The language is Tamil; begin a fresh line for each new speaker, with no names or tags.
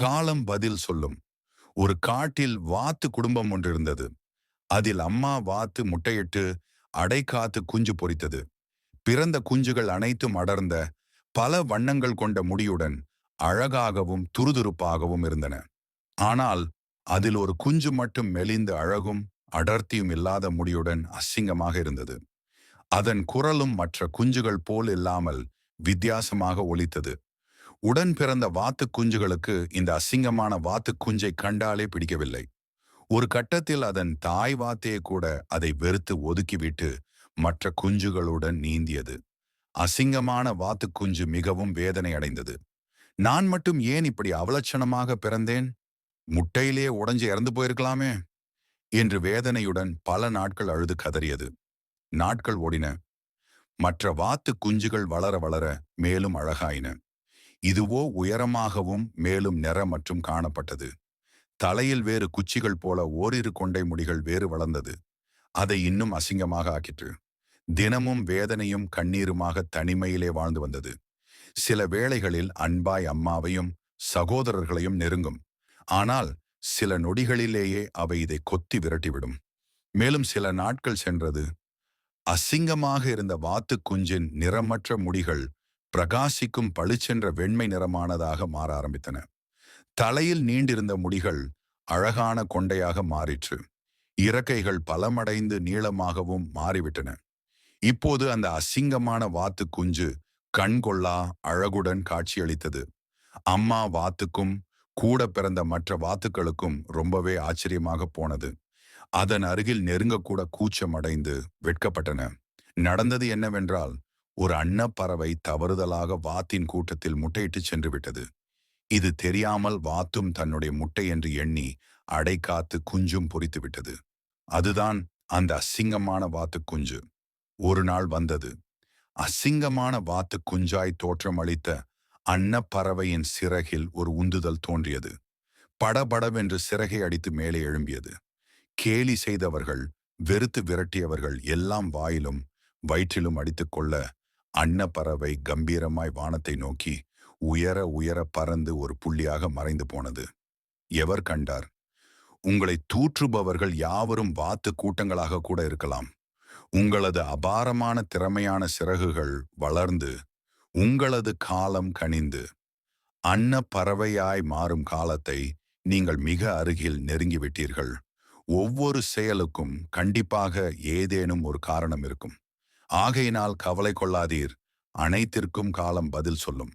காலம் பதில் சொல்லும். ஒரு காட்டில் வாத்து குடும்பம் ஒன்று இருந்தது. அதில் அம்மா வாத்து முட்டையிட்டு அடை காத்து குஞ்சு பொரித்தது. பிறந்த குஞ்சுகள் அனைத்தும் அடர்ந்த பல வண்ணங்கள் கொண்ட முடியுடன் அழகாகவும் துருதுருப்பாகவும் இருந்தன. ஆனால் அதில் ஒரு குஞ்சு மட்டும் மெலிந்த அழகும் அடர்த்தியும் இல்லாத முடியுடன் அசிங்கமாக இருந்தது. அதன் குரலும் மற்ற குஞ்சுகள் போல் இல்லாமல் வித்தியாசமாக ஒலித்தது. உடன் பிறந்த வாத்து குஞ்சுகளுக்கு இந்த அசிங்கமான வாத்து குஞ்சை கண்டாலே பிடிக்கவில்லை. ஒரு கட்டத்தில் அதன் தாய் வாத்தையே கூட அதை வெறுத்து ஒதுக்கிவிட்டு மற்ற குஞ்சுகளுடன் நீந்தியது. அசிங்கமான வாத்து குஞ்சு மிகவும் வேதனை அடைந்தது. நான் மட்டும் ஏன் இப்படி அவலட்சணமாக பிறந்தேன்? முட்டையிலேயே உடைஞ்சு இறந்து போயிருக்கலாமே என்று வேதனையுடன் பல நாட்கள் அழுது கதறியது. நாட்கள் ஓடின. மற்ற வாத்து குஞ்சுகள் வளர வளர மேலும் அழகாயின. இதுவோ உயரமாகவும் மேலும் நிறமற்றும் காணப்பட்டது. தலையில் வேறு குச்சிகள் போல ஓரிரு கொண்டை முடிகள் வேறு வளர்ந்தது. அதை இன்னும் அசிங்கமாக ஆக்கிற்று. தினமும் வேதனையும் கண்ணீருமாக தனிமையிலே வாழ்ந்து வந்தது. சில வேளைகளில் அன்பாய் அம்மாவையும் சகோதரர்களையும் நெருங்கும். ஆனால் சில நொடிகளிலேயே அவை இதை கொத்தி விரட்டிவிடும். மேலும் சில நாட்கள் சென்றது. அசிங்கமாக இருந்த வாத்து குஞ்சின் நிறமற்ற முடிகள் பிரகாசிக்கும் பளிச்சென்ற வெண்மை நிறமானதாக மாற ஆரம்பித்தன. தலையில் நீண்டிருந்த முடிகள் அழகான கொண்டையாக மாறிற்று. இறக்கைகள் பலமடைந்து நீளமாகவும் மாறிவிட்டன. இப்போது அந்த அசிங்கமான வாத்து குஞ்சு கண்கொள்ளா அழகுடன் காட்சியளித்தது. அம்மா வாத்துக்கும் கூட பிறந்த மற்ற வாத்துக்களுக்கும் ரொம்பவே ஆச்சரியமாக போனது. அதன் அருகில் நெருங்கக்கூட கூச்சமடைந்து வெட்கப்பட்டன. நடந்தது என்னவென்றால், ஒரு அன்னப்பறவை தவறுதலாக வாத்தின் கூட்டத்தில் முட்டையிட்டு சென்று விட்டது. இது தெரியாமல் வாத்தும் தன்னுடைய முட்டை என்று எண்ணி அடை காத்து குஞ்சும் பொரித்து விட்டது. அதுதான் அந்த அசிங்கமான வாத்து குஞ்சு. ஒரு நாள் வந்தது. அசிங்கமான வாத்து குஞ்சாய் தோற்றமளித்த அன்னப்பறவையின் சிறகில் ஒரு உந்துதல் தோன்றியது. படபடவென்று சிறகை அடித்து மேலே எழும்பியது. கேலி செய்தவர்கள், வெறுத்து விரட்டியவர்கள் எல்லாம் வாயிலும் வயிற்றிலும் அடித்துக்கொள்ள அன்னப்பறவை கம்பீரமாய் வானத்தை நோக்கி உயர உயர பறந்து ஒரு புள்ளியாக மறைந்து போனது. எவர் கண்டார்? உங்களை தூற்றுபவர்கள் யாவரும் வாத்து கூட்டங்களாக கூட இருக்கலாம். உங்களது அபாரமான திறமையான சிறகுகள் வளர்ந்து உங்களது காலம் கனிந்து அன்னப்பறவையாய் மாறும் காலத்தை நீங்கள் மிக அருகில் நெருங்கிவிட்டீர்கள். ஒவ்வொரு செயலுக்கும் கண்டிப்பாக ஏதேனும் ஒரு காரணம் இருக்கும். ஆகையினால் கவலை கொள்ளாதீர். அனைத்திற்கும் காலம் பதில் சொல்லும்.